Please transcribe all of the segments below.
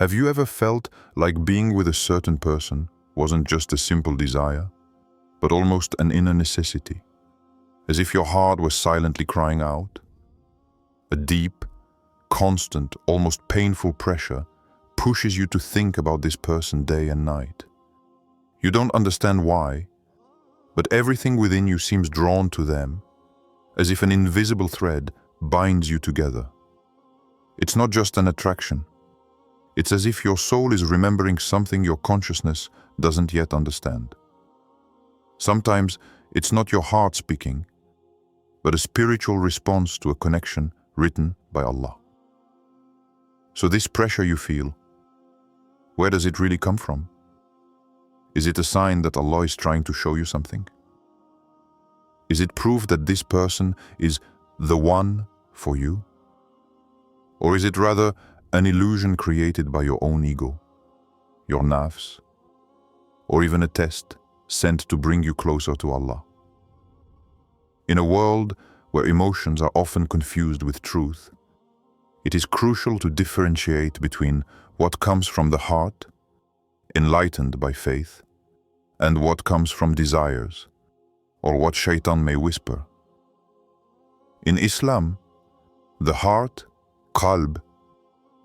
Have you ever felt like being with a certain person wasn't just a simple desire, but almost an inner necessity, as if your heart was silently crying out? A deep, constant, almost painful pressure pushes you to think about this person day and night. You don't understand why, but everything within you seems drawn to them, as if an invisible thread binds you together. It's not just an attraction. It's as if your soul is remembering something your consciousness doesn't yet understand. Sometimes it's not your heart speaking, but a spiritual response to a connection written by Allah. So this pressure you feel, where does it really come from? Is it a sign that Allah is trying to show you something? Is it proof that this person is the one for you? Or is it rather an illusion created by your own ego, your nafs, or even a test sent to bring you closer to Allah? In a world where emotions are often confused with truth, it is crucial to differentiate between what comes from the heart, enlightened by faith, and what comes from desires, or what shaitan may whisper. In Islam, the heart, qalb,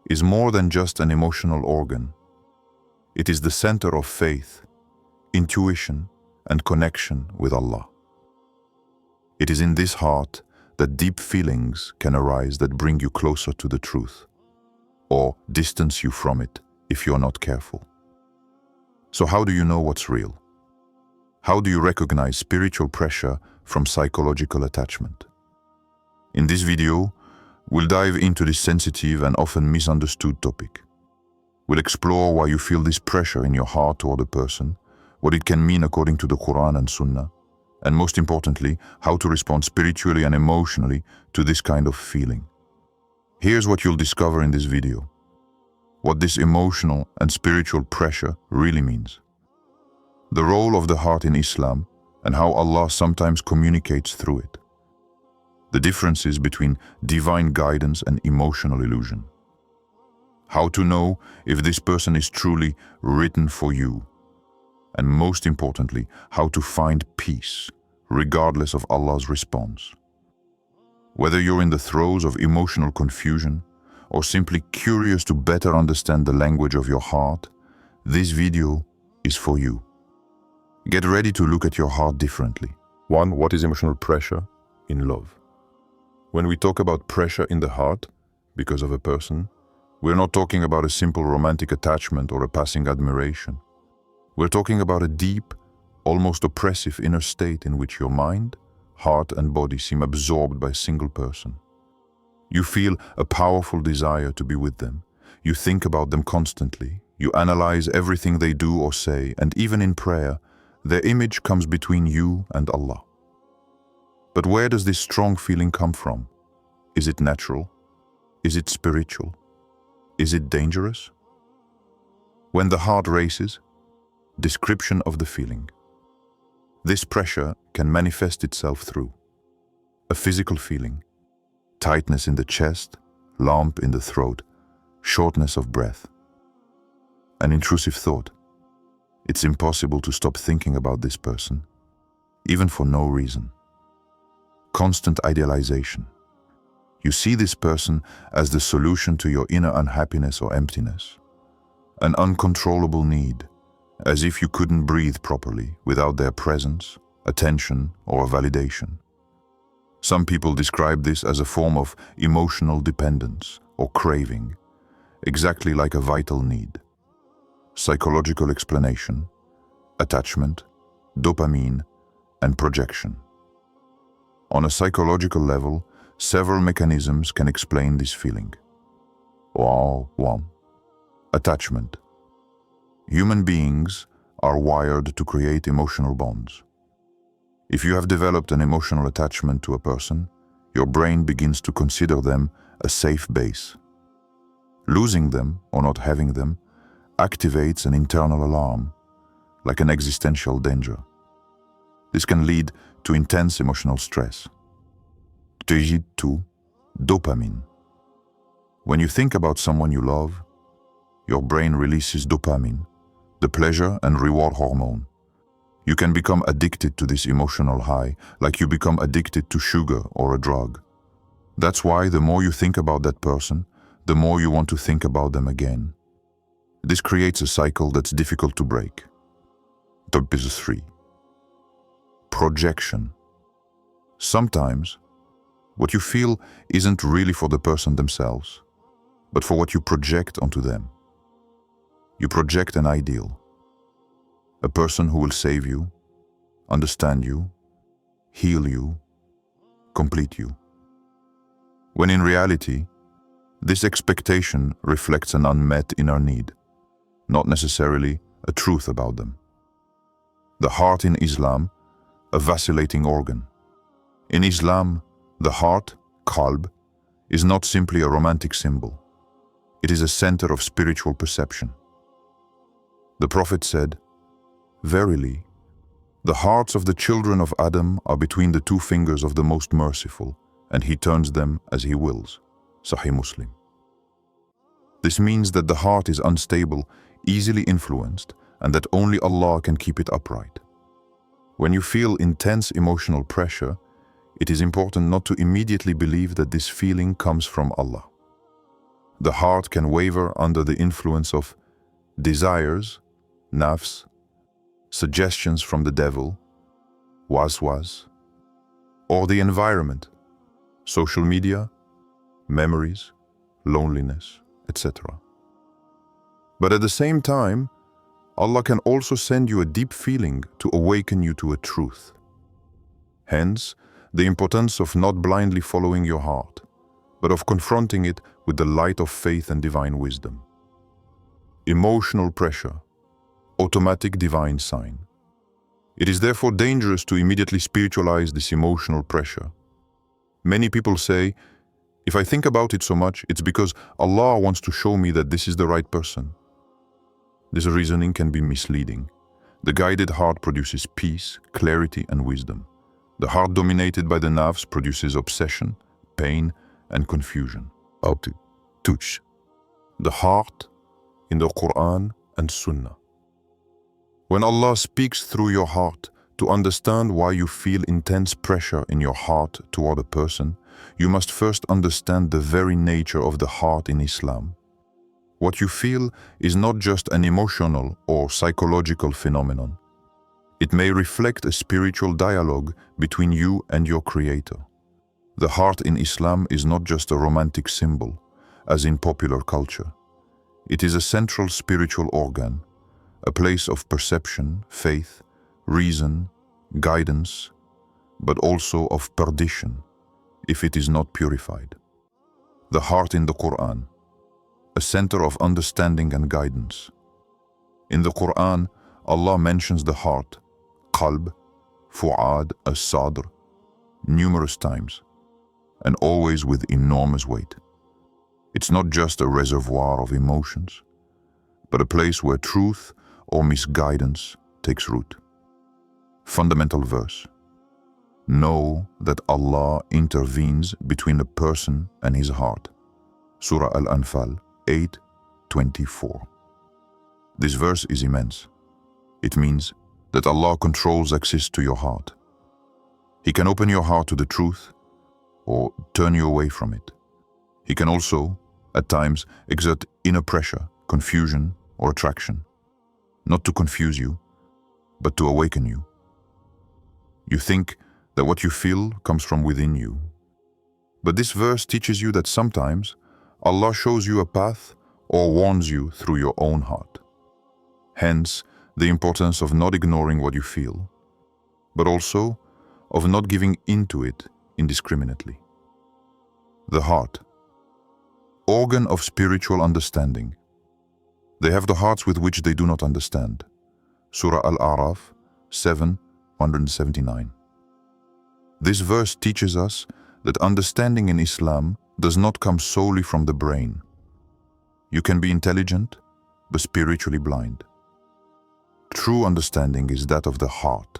is more than just an emotional organ. It is the center of faith, intuition, and connection with Allah. It is in this heart that deep feelings can arise that bring you closer to the truth, or distance you from it if you're not careful. So how do you know what's real? How do you recognize spiritual pressure from psychological attachment? In this video, we'll dive into this sensitive and often misunderstood topic. We'll explore why you feel this pressure in your heart toward a person, what it can mean according to the Quran and Sunnah, and most importantly, how to respond spiritually and emotionally to this kind of feeling. Here's what you'll discover in this video: what this emotional and spiritual pressure really means, the role of the heart in Islam, and how Allah sometimes communicates through it, the differences between divine guidance and emotional illusion, how to know if this person is truly written for you, and most importantly, how to find peace regardless of Allah's response. Whether you're in the throes of emotional confusion or simply curious to better understand the language of your heart, this video is for you. Get ready to look at your heart differently. 1. What is emotional pressure in love? When we talk about pressure in the heart because of a person, we're not talking about a simple romantic attachment or a passing admiration. We're talking about a deep, almost oppressive inner state in which your mind, heart, and body seem absorbed by a single person. You feel a powerful desire to be with them. You think about them constantly. You analyze everything they do or say, and even in prayer, their image comes between you and Allah. But where does this strong feeling come from? Is it natural? Is it spiritual? Is it dangerous? When the heart races, description of the feeling. This pressure can manifest itself through a physical feeling, tightness in the chest, lump in the throat, shortness of breath. An intrusive thought. It's impossible to stop thinking about this person, even for no reason. Constant idealization. You see this person as the solution to your inner unhappiness or emptiness. An uncontrollable need, as if you couldn't breathe properly without their presence, attention, or validation. Some people describe this as a form of emotional dependence or craving, exactly like a vital need. Psychological explanation: attachment, dopamine, and projection. On a psychological level, several mechanisms can explain this feeling. 1. Attachment. Human beings are wired to create emotional bonds. If you have developed an emotional attachment to a person, your brain begins to consider them a safe base. Losing them, or not having them, activates an internal alarm, like an existential danger. This can lead to intense emotional stress. 2. Dopamine. When you think about someone you love, your brain releases dopamine, the pleasure and reward hormone. You can become addicted to this emotional high, like you become addicted to sugar or a drug. That's why the more you think about that person, the more you want to think about them again. This creates a cycle that's difficult to break. Topic 3. Projection. Sometimes, what you feel isn't really for the person themselves, but for what you project onto them. You project an ideal, a person who will save you, understand you, heal you, complete you. When in reality, this expectation reflects an unmet inner need, not necessarily a truth about them. The heart in Islam, a vacillating organ. In Islam, the heart, qalb, is not simply a romantic symbol. It is a center of spiritual perception. The Prophet said, "Verily, the hearts of the children of Adam are between the two fingers of the Most Merciful, and He turns them as He wills." Sahih Muslim. This means that the heart is unstable, easily influenced, and that only Allah can keep it upright. When you feel intense emotional pressure, it is important not to immediately believe that this feeling comes from Allah. The heart can waver under the influence of desires, nafs, suggestions from the devil, waswas, or the environment, social media, memories, loneliness, etc. But at the same time, Allah can also send you a deep feeling to awaken you to a truth. Hence, the importance of not blindly following your heart, but of confronting it with the light of faith and divine wisdom. Emotional pressure, automatic divine sign. It is therefore dangerous to immediately spiritualize this emotional pressure. Many people say, if I think about it so much, it's because Allah wants to show me that this is the right person. This reasoning can be misleading. The guided heart produces peace, clarity, and wisdom. The heart dominated by the nafs produces obsession, pain, and confusion. Touch. The heart in the Quran and Sunnah. When Allah speaks through your heart, to understand why you feel intense pressure in your heart toward a person, you must first understand the very nature of the heart in Islam. What you feel is not just an emotional or psychological phenomenon. It may reflect a spiritual dialogue between you and your Creator. The heart in Islam is not just a romantic symbol, as in popular culture. It is a central spiritual organ, a place of perception, faith, reason, guidance, but also of perdition, if it is not purified. The heart in the Quran, a center of understanding and guidance. In the Quran, Allah mentions the heart, qalb, fu'ad, as-sadr, numerous times, and always with enormous weight. It's not just a reservoir of emotions, but a place where truth or misguidance takes root. Fundamental verse. Know that Allah intervenes between a person and his heart. Surah Al-Anfal 8:24. This verse is immense. It means that Allah controls access to your heart. He can open your heart to the truth or turn you away from it. He can also, at times, exert inner pressure, confusion, or attraction, not to confuse you, but to awaken you. You think that what you feel comes from within you. But this verse teaches you that sometimes Allah shows you a path or warns you through your own heart. Hence, the importance of not ignoring what you feel, but also of not giving in to it indiscriminately. The heart, organ of spiritual understanding. They have the hearts with which they do not understand. Surah Al-A'raf 7:179. This verse teaches us that understanding in Islam does not come solely from the brain. You can be intelligent, but spiritually blind. True understanding is that of the heart,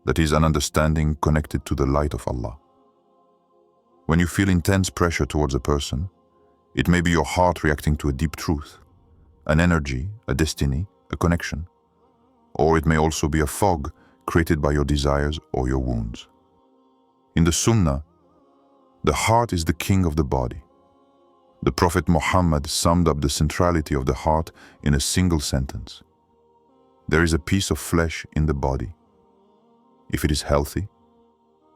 that is an understanding connected to the light of Allah. When you feel intense pressure towards a person, it may be your heart reacting to a deep truth, an energy, a destiny, a connection. Or it may also be a fog created by your desires or your wounds. In the Sunnah, the heart is the king of the body. The Prophet Muhammad summed up the centrality of the heart in a single sentence. There is a piece of flesh in the body. If it is healthy,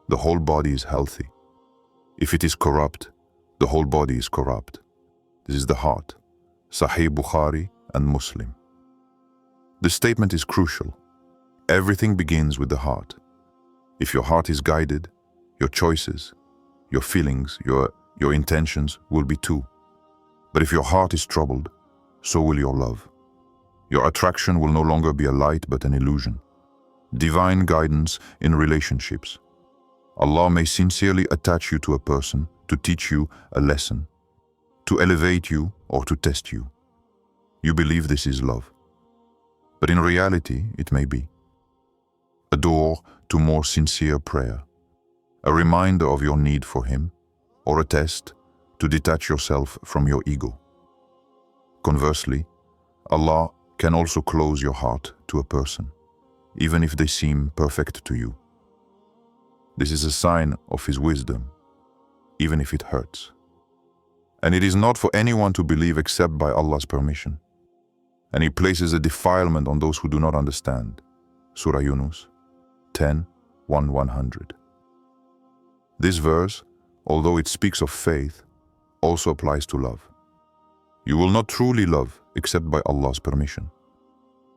the whole body is healthy. If it is corrupt, the whole body is corrupt. This is the heart. Sahih Bukhari and Muslim. This statement is crucial. Everything begins with the heart. If your heart is guided, your choices, your feelings, your intentions will be too. But if your heart is troubled, so will your love. Your attraction will no longer be a light but an illusion. Divine guidance in relationships. Allah may sincerely attach you to a person to teach you a lesson, to elevate you or to test you. You believe this is love. But in reality, it may be a door to more sincere prayer, a reminder of your need for Him, or a test to detach yourself from your ego. Conversely, Allah can also close your heart to a person, even if they seem perfect to you. This is a sign of His wisdom, even if it hurts. And it is not for anyone to believe except by Allah's permission. And He places a defilement on those who do not understand. Surah Yunus 10:100. This verse, although it speaks of faith, also applies to love. You will not truly love except by Allah's permission.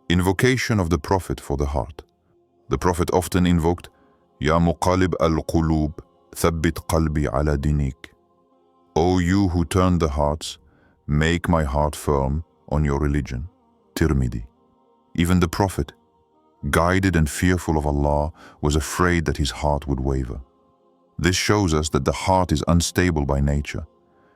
Invocation of the Prophet for the heart. The Prophet often invoked, Ya muqalib al-qulub, thabbit qalbi ala dinik. O you who turn the hearts, make my heart firm on your religion. Tirmidhi. Even the Prophet, guided and fearful of Allah, was afraid that his heart would waver. This shows us that the heart is unstable by nature,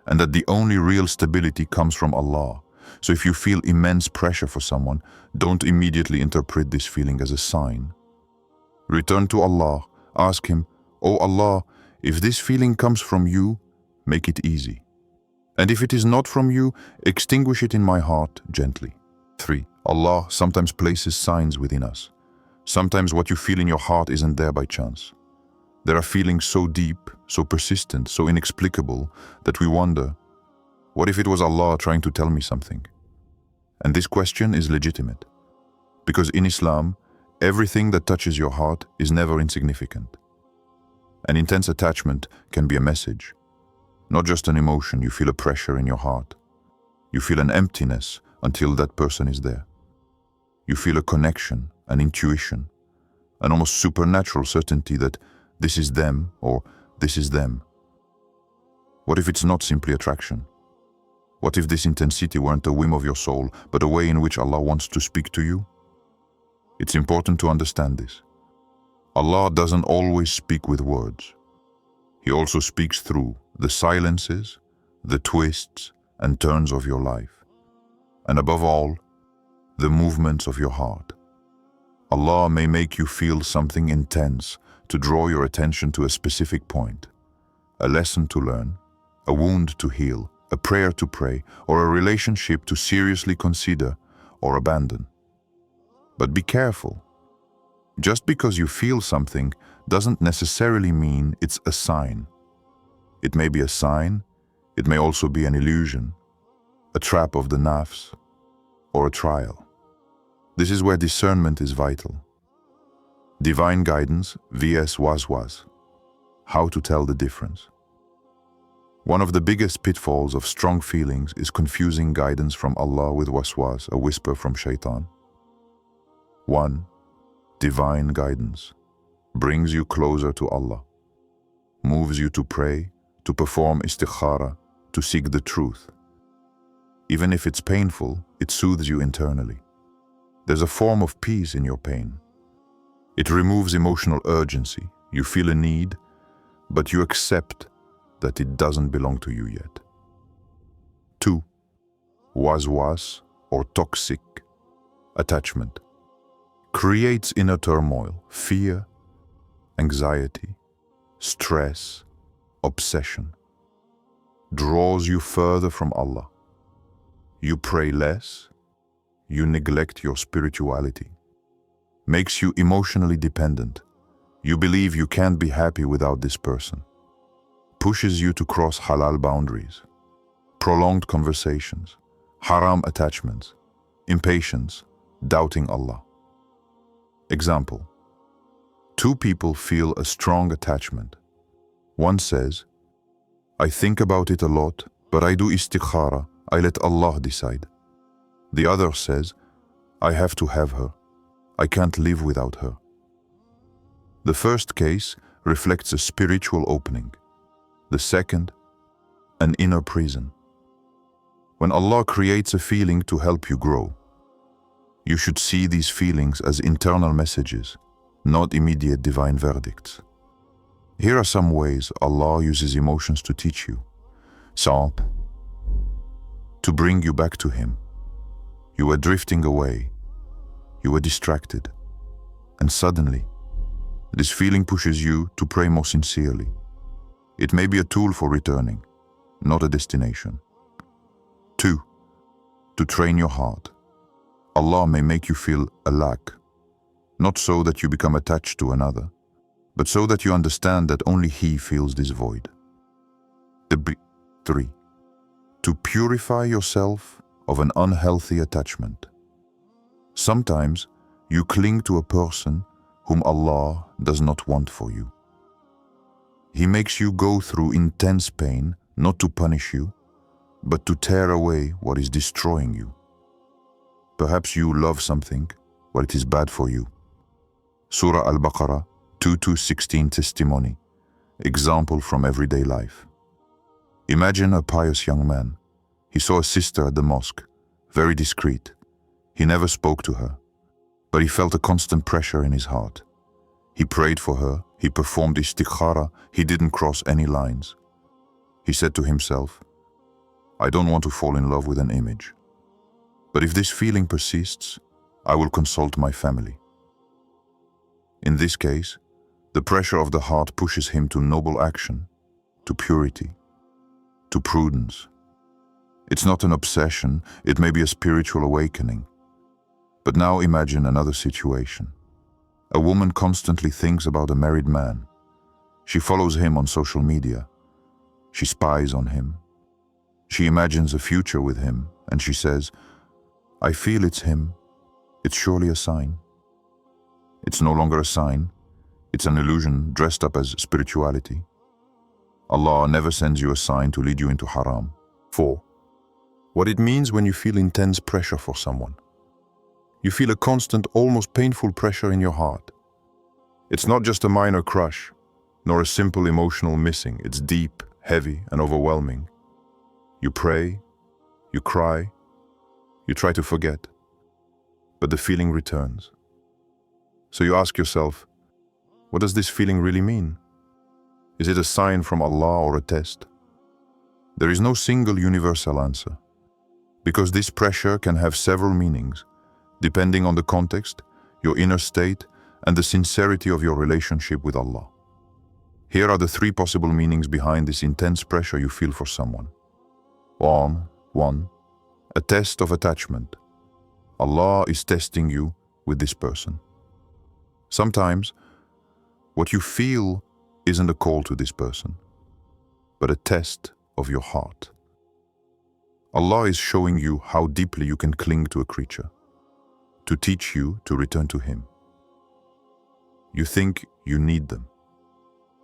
and that the only real stability comes from Allah. So if you feel immense pressure for someone, don't immediately interpret this feeling as a sign. Return to Allah, ask Him, O Allah, if this feeling comes from you, make it easy. And if it is not from you, extinguish it in my heart gently. 3. Allah sometimes places signs within us. Sometimes what you feel in your heart isn't there by chance. There are feelings so deep, so persistent, so inexplicable that we wonder, what if it was Allah trying to tell me something? And this question is legitimate, because in Islam, everything that touches your heart is never insignificant. An intense attachment can be a message, not just an emotion. You feel a pressure in your heart. You feel an emptiness until that person is there. You feel a connection, an intuition, an almost supernatural certainty that this is them or this is them. What if it's not simply attraction? What if this intensity weren't a whim of your soul, but a way in which Allah wants to speak to you? It's important to understand this. Allah doesn't always speak with words. He also speaks through the silences, the twists and turns of your life, and above all, the movements of your heart. Allah may make you feel something intense to draw your attention to a specific point, a lesson to learn, a wound to heal, a prayer to pray, or a relationship to seriously consider or abandon. But be careful. Just because you feel something doesn't necessarily mean it's a sign. It may be a sign, it may also be an illusion, a trap of the nafs, or a trial. This is where discernment is vital. Divine guidance vs waswas. How to tell the difference. One of the biggest pitfalls of strong feelings is confusing guidance from Allah with waswas, a whisper from shaitan. 1. Divine guidance brings you closer to Allah, moves you to pray, to perform istikhara, to seek the truth. Even if it's painful, it soothes you internally. There's a form of peace in your pain. It removes emotional urgency. You feel a need, but you accept that it doesn't belong to you yet. 2. Waswas, or toxic attachment, creates inner turmoil, fear, anxiety, stress, obsession, draws you further from Allah. You pray less, you neglect your spirituality. Makes you emotionally dependent. You believe you can't be happy without this person. Pushes you to cross halal boundaries. Prolonged conversations. Haram attachments. Impatience. Doubting Allah. Example. Two people feel a strong attachment. One says, I think about it a lot, but I do istikhara, I let Allah decide. The other says, I have to have her. I can't live without her. The first case reflects a spiritual opening. The second, an inner prison. When Allah creates a feeling to help you grow, you should see these feelings as internal messages, not immediate divine verdicts. Here are some ways Allah uses emotions to teach you. Samp, to bring you back to Him. You were drifting away. You were distracted. And suddenly, this feeling pushes you to pray more sincerely. It may be a tool for returning, not a destination. 2. To train your heart. Allah may make you feel a lack, not so that you become attached to another, but so that you understand that only He feels this void. 3. To purify yourself of an unhealthy attachment. Sometimes you cling to a person whom Allah does not want for you. He makes you go through intense pain, not to punish you, but to tear away what is destroying you. Perhaps you love something, but it is bad for you. Surah Al-Baqarah 2:16 testimony, example from everyday life. Imagine a pious young man. He saw a sister at the mosque, very discreet. He never spoke to her, but he felt a constant pressure in his heart. He prayed for her, he performed istikhara, he didn't cross any lines. He said to himself, I don't want to fall in love with an image. But if this feeling persists, I will consult my family. In this case, the pressure of the heart pushes him to noble action, to purity, to prudence. It's not an obsession, it may be a spiritual awakening. But now imagine another situation. A woman constantly thinks about a married man. She follows him on social media. She spies on him. She imagines a future with him, and she says, I feel it's him. It's surely a sign. It's no longer a sign. It's an illusion dressed up as spirituality. Allah never sends you a sign to lead you into haram. 4. What it means when you feel intense pressure for someone. You feel a constant, almost painful pressure in your heart. It's not just a minor crush, nor a simple emotional missing. It's deep, heavy, and overwhelming. You pray, you cry, you try to forget, but the feeling returns. So you ask yourself, what does this feeling really mean? Is it a sign from Allah or a test? There is no single universal answer, because this pressure can have several meanings, depending on the context, your inner state, and the sincerity of your relationship with Allah. Here are the 3 possible meanings behind this intense pressure you feel for someone. 1. A test of attachment. Allah is testing you with this person. Sometimes, what you feel isn't a call to this person, but a test of your heart. Allah is showing you how deeply you can cling to a creature, to teach you to return to Him. You think you need them,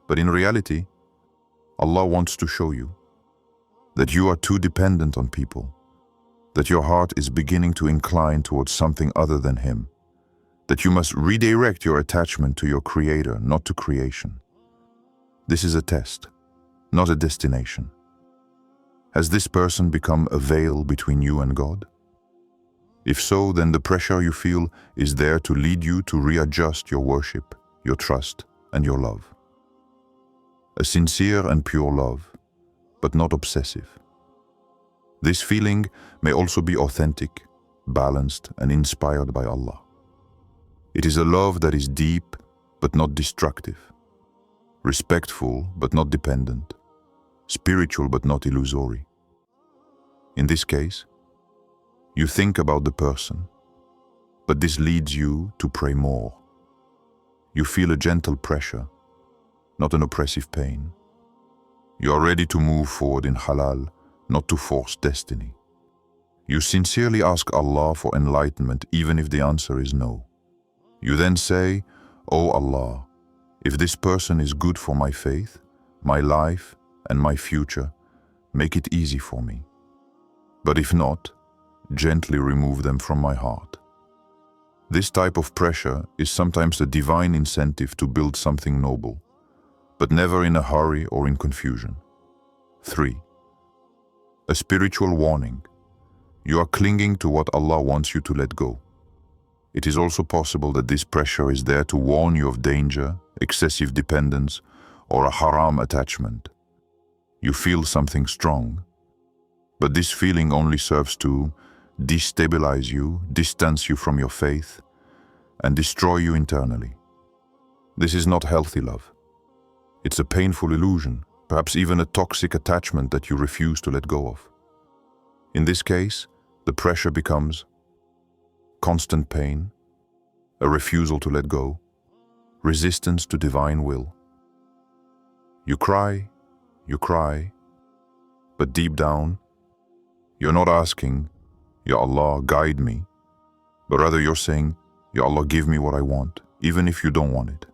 but in reality, Allah wants to show you that you are too dependent on people, that your heart is beginning to incline towards something other than Him, that you must redirect your attachment to your Creator, not to creation. This is a test, not a destination. Has this person become a veil between you and God? If so, then the pressure you feel is there to lead you to readjust your worship, your trust, and your love. A sincere and pure love, but not obsessive. This feeling may also be authentic, balanced, and inspired by Allah. It is a love that is deep, but not destructive, respectful, but not dependent, spiritual, but not illusory. In this case, you think about the person, But this leads you to pray more. You feel a gentle pressure, not an oppressive pain. You are ready to move forward in halal, not to force destiny. You sincerely ask Allah for enlightenment, even if the answer is no. You then say, "O Allah, if this person is good for my faith, my life, and my future, make it easy for me. But if not, gently remove them from my heart." This type of pressure is sometimes a divine incentive to build something noble, but never in a hurry or in confusion. 3. A spiritual warning. You are clinging to what Allah wants you to let go. It is also possible that this pressure is there to warn you of danger, excessive dependence, or a haram attachment. You feel something strong, but this feeling only serves to destabilize you, distance you from your faith, and destroy you internally. This is not healthy love. It's a painful illusion, perhaps even a toxic attachment that you refuse to let go of. In this case, the pressure becomes constant pain, a refusal to let go, resistance to divine will. You cry, but deep down, you're not asking, "Ya Allah, guide me," but rather you're saying, "Ya Allah, give me what I want, even if you don't want it."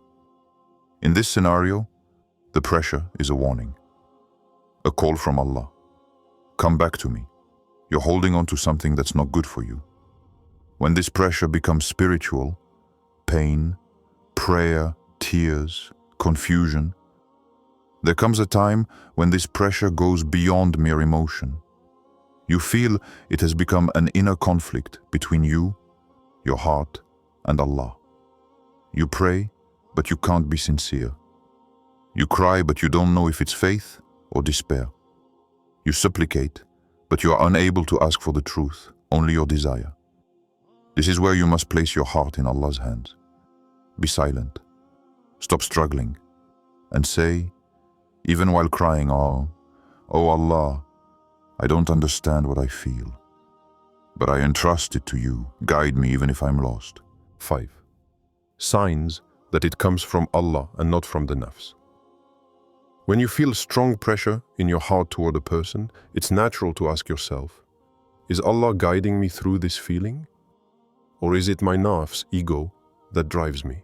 In this scenario, the pressure is a warning, a call from Allah. Come back to me. You're holding on to something that's not good for you. When this pressure becomes spiritual, pain, prayer, tears, confusion, there comes a time when this pressure goes beyond mere emotion. You feel it has become an inner conflict between you, your heart, and Allah. You pray, but you can't be sincere. You cry, but you don't know if it's faith or despair. You supplicate, but you are unable to ask for the truth, only your desire. This is where you must place your heart in Allah's hands. Be silent. Stop struggling. And say, even while crying, "Oh Allah, I don't understand what I feel, but I entrust it to you. Guide me even if I'm lost." 5. Signs that it comes from Allah and not from the nafs. When you feel strong pressure in your heart toward a person, it's natural to ask yourself, is Allah guiding me through this feeling? Or is it my nafs, ego, that drives me?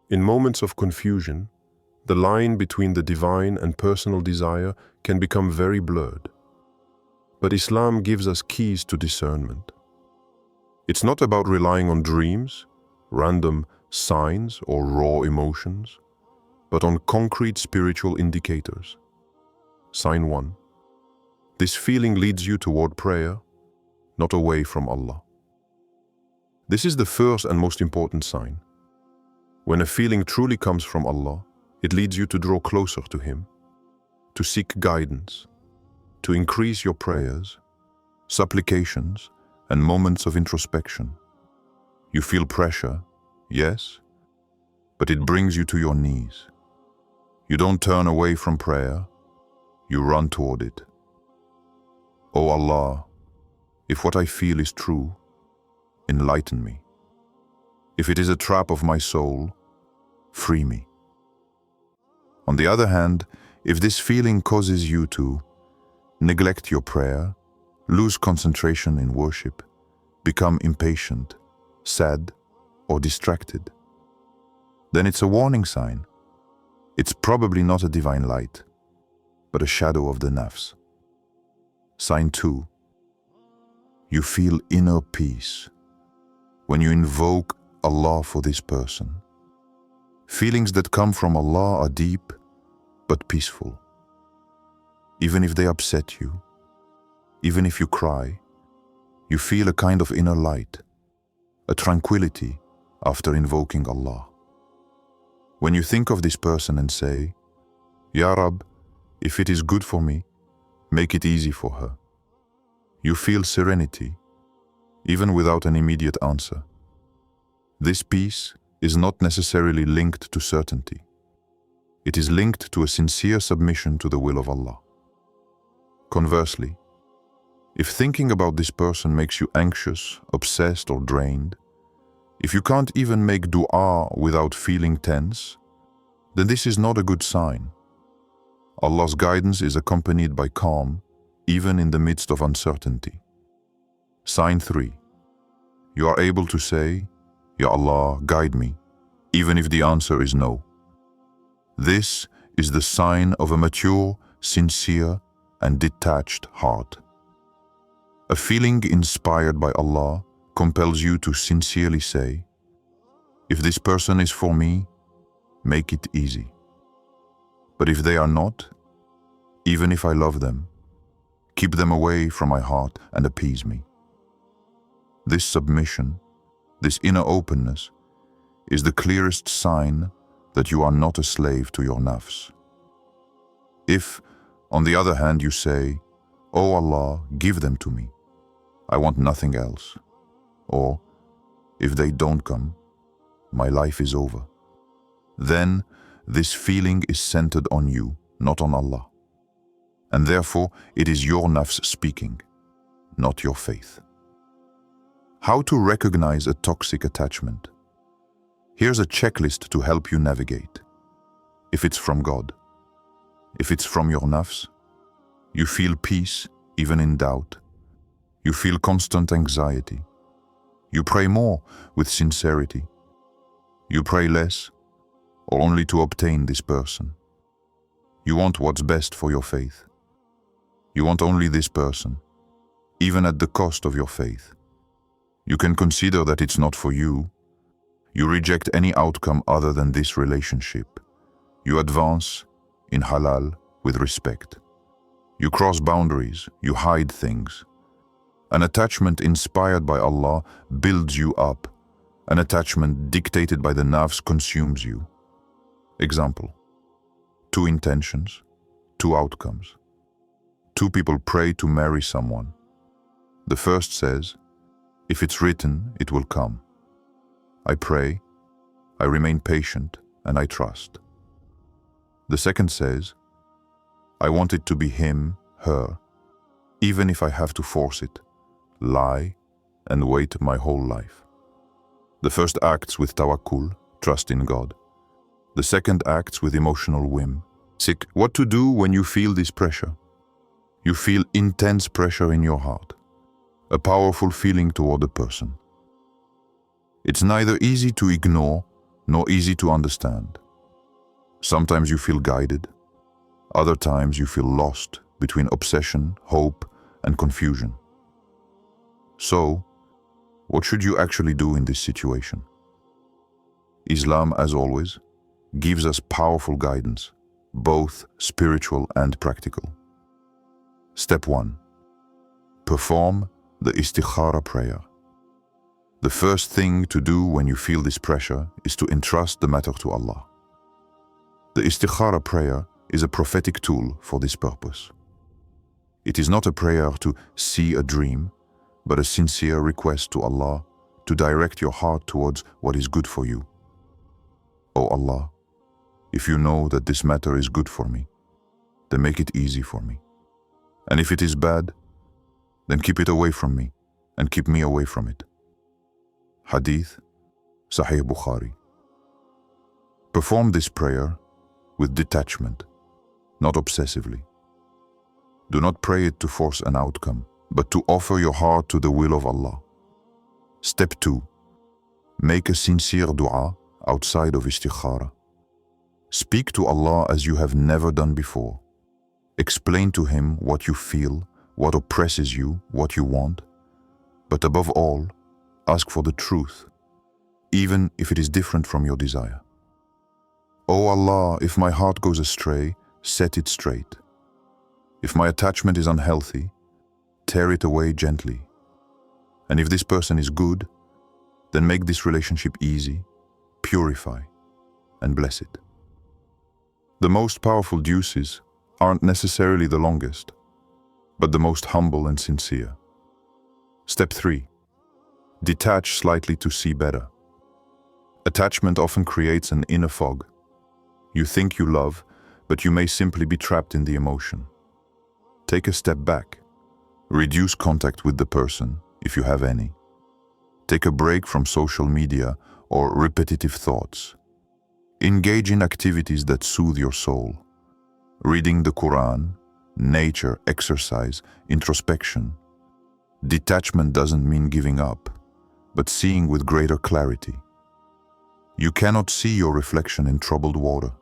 In moments of confusion, the line between the divine and personal desire can become very blurred. But Islam gives us keys to discernment. It's not about relying on dreams, random signs, or raw emotions, but on concrete spiritual indicators. Sign 1. This feeling leads you toward prayer, not away from Allah. This is the first and most important sign. When a feeling truly comes from Allah, it leads you to draw closer to Him, to seek guidance, to increase your prayers, supplications, and moments of introspection. You feel pressure, yes, but it brings you to your knees. You don't turn away from prayer, you run toward it. "O Allah, if what I feel is true, enlighten me. If it is a trap of my soul, free me." On the other hand, if this feeling causes you to neglect your prayer, lose concentration in worship, become impatient, sad, or distracted, then it's a warning sign. It's probably not a divine light, but a shadow of the nafs. Sign 2. You feel inner peace when you invoke Allah for this person. Feelings that come from Allah are deep but peaceful. Even if they upset you, even if you cry, you feel a kind of inner light, a tranquility after invoking Allah. When you think of this person and say, "Ya Rab, if it is good for me, make it easy for her," you feel serenity, even without an immediate answer. This peace is not necessarily linked to certainty. It is linked to a sincere submission to the will of Allah. Conversely, if thinking about this person makes you anxious, obsessed, or drained, If you can't even make dua without feeling tense, then this is not a good sign. Allah's guidance is accompanied by calm, even in the midst of uncertainty. Sign 3. You are able to say, Ya Allah, guide me, even if the answer is no. This is the sign of a mature, sincere, and detached heart. A feeling inspired by Allah compels you to sincerely say, if this person is for me, make it easy. But if they are not, even if I love them, keep them away from my heart and appease me. This submission, this inner openness, is the clearest sign that you are not a slave to your nafs. If, on the other hand, you say, "O Allah, give them to me, I want nothing else," or, "If they don't come, my life is over," then this feeling is centered on you, not on Allah. And therefore, it is your nafs speaking, not your faith. How to recognize a toxic attachment? Here's a checklist to help you navigate. If it's from God, if it's from your nafs, you feel peace even in doubt, you feel constant anxiety, you pray more with sincerity, you pray less or only to obtain this person. You want what's best for your faith. You want only this person, even at the cost of your faith. You can consider that it's not for you. You reject any outcome other than this relationship. You advance in halal with respect. You cross boundaries, you hide things. An attachment inspired by Allah builds you up. An attachment dictated by the nafs consumes you. Example: 2 intentions, 2 outcomes. 2 people pray to marry someone. The first says, "If it's written, it will come." I pray, I remain patient, and I trust. The second says, "I want it to be him, her, even if I have to force it, lie, and wait my whole life." The first acts with tawakkul, trust in God. The second acts with emotional whim. What to do when you feel this pressure? You feel intense pressure in your heart, a powerful feeling toward a person. It's neither easy to ignore nor easy to understand. Sometimes you feel guided, other times you feel lost between obsession, hope, and confusion. So, what should you actually do in this situation? Islam, as always, gives us powerful guidance, both spiritual and practical. Step 1. Perform the istikhara prayer. The first thing to do when you feel this pressure is to entrust the matter to Allah. The istikhara prayer is a prophetic tool for this purpose. It is not a prayer to see a dream, but a sincere request to Allah to direct your heart towards what is good for you. O Allah, if you know that this matter is good for me, then make it easy for me. And if it is bad, then keep it away from me and keep me away from it. Hadith, Sahih Bukhari. Perform this prayer with detachment, not obsessively. Do not pray it to force an outcome, but to offer your heart to the will of Allah. Step 2. Make a sincere dua outside of istikhara. Speak to Allah as you have never done before. Explain to Him what you feel, what oppresses you, what you want. But above all, ask for the truth, even if it is different from your desire. O Allah, if my heart goes astray, set it straight. If my attachment is unhealthy, tear it away gently. And if this person is good, then make this relationship easy, purify, and bless it. The most powerful duces aren't necessarily the longest, but the most humble and sincere. Step 3. Detach slightly to see better. Attachment often creates an inner fog. You think you love, but you may simply be trapped in the emotion. Take a step back. Reduce contact with the person, if you have any. Take a break from social media or repetitive thoughts. Engage in activities that soothe your soul. Reading the Quran, nature, exercise, introspection. Detachment doesn't mean giving up, but seeing with greater clarity. You cannot see your reflection in troubled water.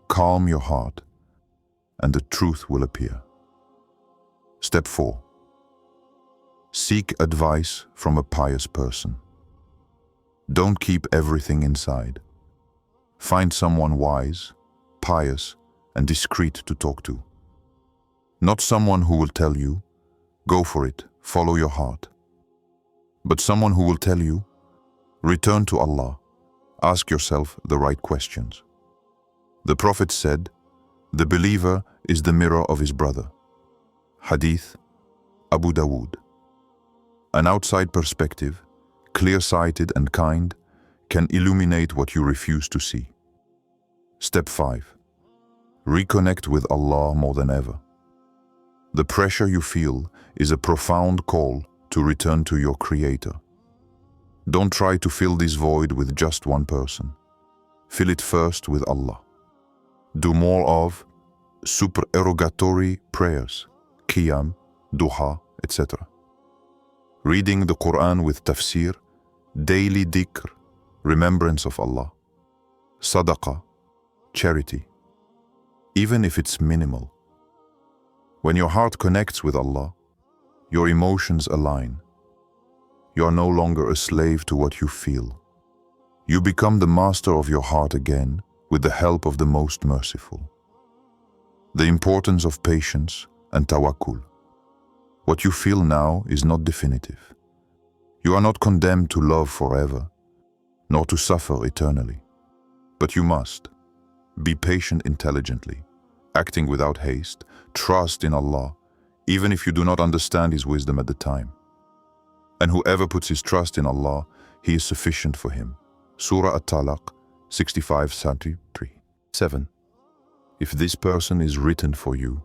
Calm your heart, and the truth will appear. Step 4. Seek advice from a pious person. Don't keep everything inside. Find someone wise, pious, and discreet to talk to. Not someone who will tell you, go for it, follow your heart. But someone who will tell you, return to Allah, ask yourself the right questions. The Prophet said, the believer is the mirror of his brother. Hadith, Abu Dawood. An outside perspective, clear-sighted and kind, can illuminate what you refuse to see. Step 5. Reconnect with Allah more than ever. The pressure you feel is a profound call to return to your Creator. Don't try to fill this void with just one person. Fill it first with Allah. Do more of supererogatory prayers, qiyam, duha, etc. Reading the Quran with tafsir, daily dhikr, remembrance of Allah. Sadaqah, charity, even if it's minimal. When your heart connects with Allah, your emotions align. You are no longer a slave to what you feel. You become the master of your heart again with the help of the Most Merciful. The importance of patience and tawakkul. What you feel now is not definitive. You are not condemned to love forever, nor to suffer eternally. But you must be patient intelligently, acting without haste, trust in Allah, even if you do not understand His wisdom at the time. And whoever puts his trust in Allah, He is sufficient for him. Surah At-Talaq, 65-73. 7. If this person is written for you,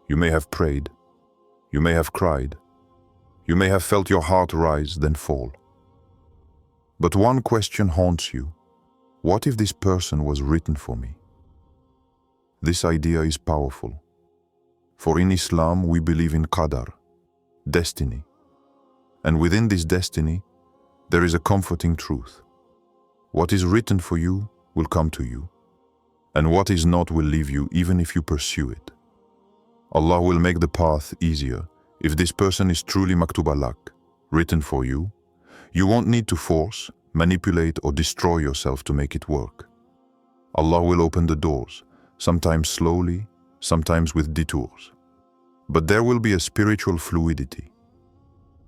you may have prayed, you may have cried, you may have felt your heart rise, then fall. But one question haunts you. What if this person was written for me? This idea is powerful. For in Islam, we believe in qadar, destiny. And within this destiny, there is a comforting truth. What is written for you will come to you, and what is not will leave you even if you pursue it. Allah will make the path easier if this person is truly maktuba lak, written for you. You won't need to force, manipulate, or destroy yourself to make it work. Allah will open the doors, sometimes slowly, sometimes with detours. But there will be a spiritual fluidity.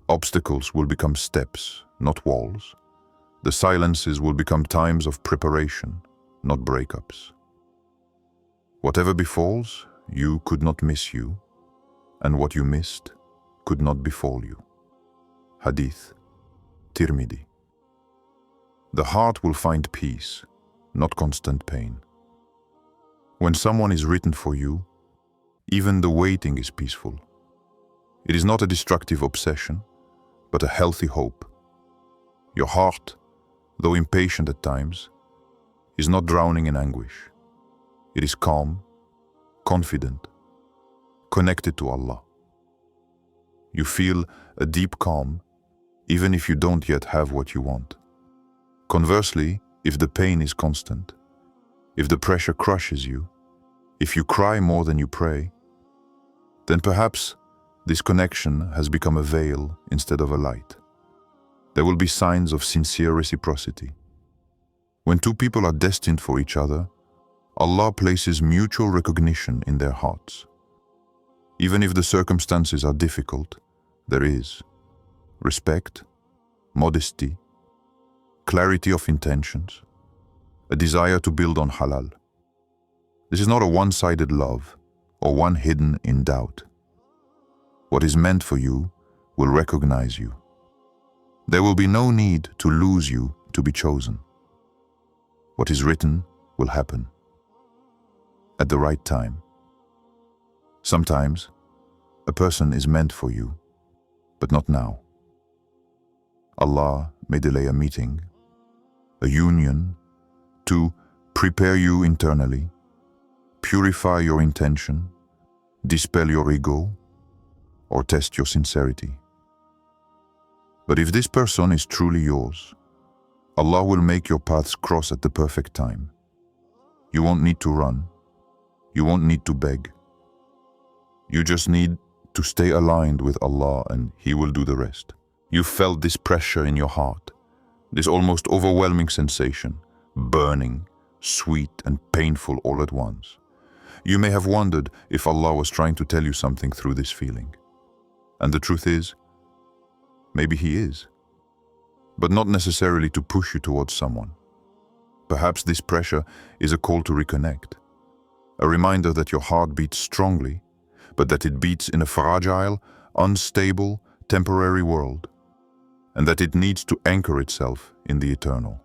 Obstacles will become steps, not walls. The silences will become times of preparation, not breakups. Whatever befalls, you could not miss you, and what you missed could not befall you. Hadith, Tirmidhi. The heart will find peace, not constant pain. When someone is written for you, even the waiting is peaceful. It is not a destructive obsession, but a healthy hope. Your heart, though impatient at times, is not drowning in anguish. It is calm, confident, connected to Allah. You feel a deep calm, even if you don't yet have what you want. Conversely, if the pain is constant, if the pressure crushes you, if you cry more than you pray, then perhaps this connection has become a veil instead of a light. There will be signs of sincere reciprocity. When two people are destined for each other, Allah places mutual recognition in their hearts. Even if the circumstances are difficult, there is respect, modesty, clarity of intentions, a desire to build on halal. This is not a one-sided love or one hidden in doubt. What is meant for you will recognize you. There will be no need to lose you to be chosen. What is written will happen at the right time. Sometimes a person is meant for you, but not now. Allah may delay a meeting, a union, to prepare you internally, purify your intention, dispel your ego, or test your sincerity. But if this person is truly yours, Allah will make your paths cross at the perfect time. You won't need to run. You won't need to beg. You just need to stay aligned with Allah and He will do the rest. You felt this pressure in your heart, this almost overwhelming sensation, burning, sweet and painful all at once. You may have wondered if Allah was trying to tell you something through this feeling. And the truth is, maybe He is, but not necessarily to push you towards someone. Perhaps this pressure is a call to reconnect, a reminder that your heart beats strongly, but that it beats in a fragile, unstable, temporary world, and that it needs to anchor itself in the eternal.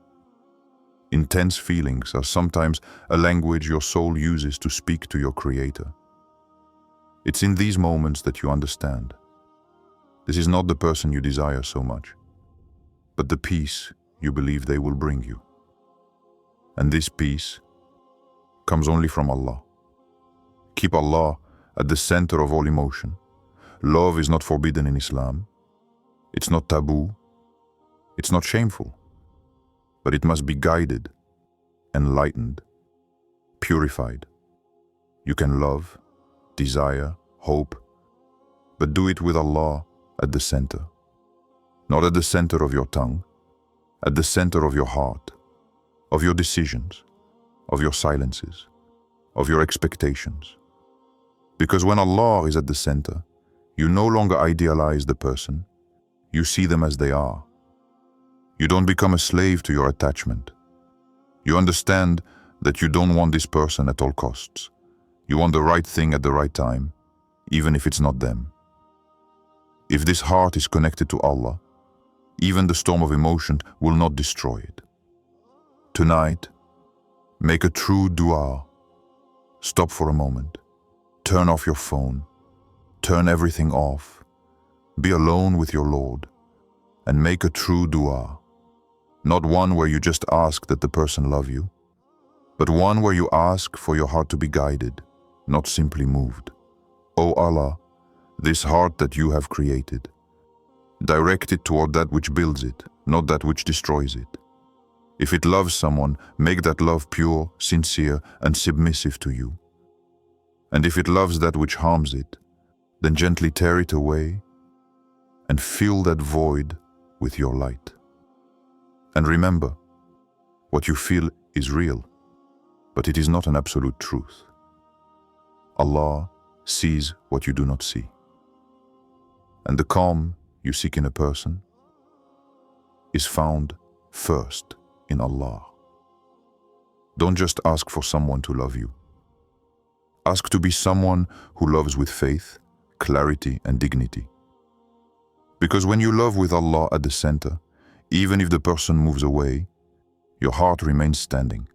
Intense feelings are sometimes a language your soul uses to speak to your Creator. It's in these moments that you understand. This is not the person you desire so much, but the peace you believe they will bring you. And this peace comes only from Allah. Keep Allah at the center of all emotion. Love is not forbidden in Islam. It's not taboo. It's not shameful. But it must be guided, enlightened, purified. You can love, desire, hope, but do it with Allah at the center. Not at the center of your tongue, at the center of your heart, of your decisions, of your silences, of your expectations. Because when Allah is at the center, you no longer idealize the person, you see them as they are. You don't become a slave to your attachment. You understand that you don't want this person at all costs. You want the right thing at the right time, even if it's not them. If this heart is connected to Allah, even the storm of emotion will not destroy it. Tonight, make a true dua. Stop for a moment. Turn off your phone. Turn everything off. Be alone with your Lord and make a true dua. Not one where you just ask that the person love you, but one where you ask for your heart to be guided, not simply moved. O Allah, this heart that you have created, direct it toward that which builds it, not that which destroys it. If it loves someone, make that love pure, sincere, and submissive to you. And if it loves that which harms it, then gently tear it away and fill that void with your light. And remember, what you feel is real, but it is not an absolute truth. Allah sees what you do not see. And the calm you seek in a person is found first in Allah. Don't just ask for someone to love you. Ask to be someone who loves with faith, clarity, and dignity. Because when you love with Allah at the center, even if the person moves away, your heart remains standing.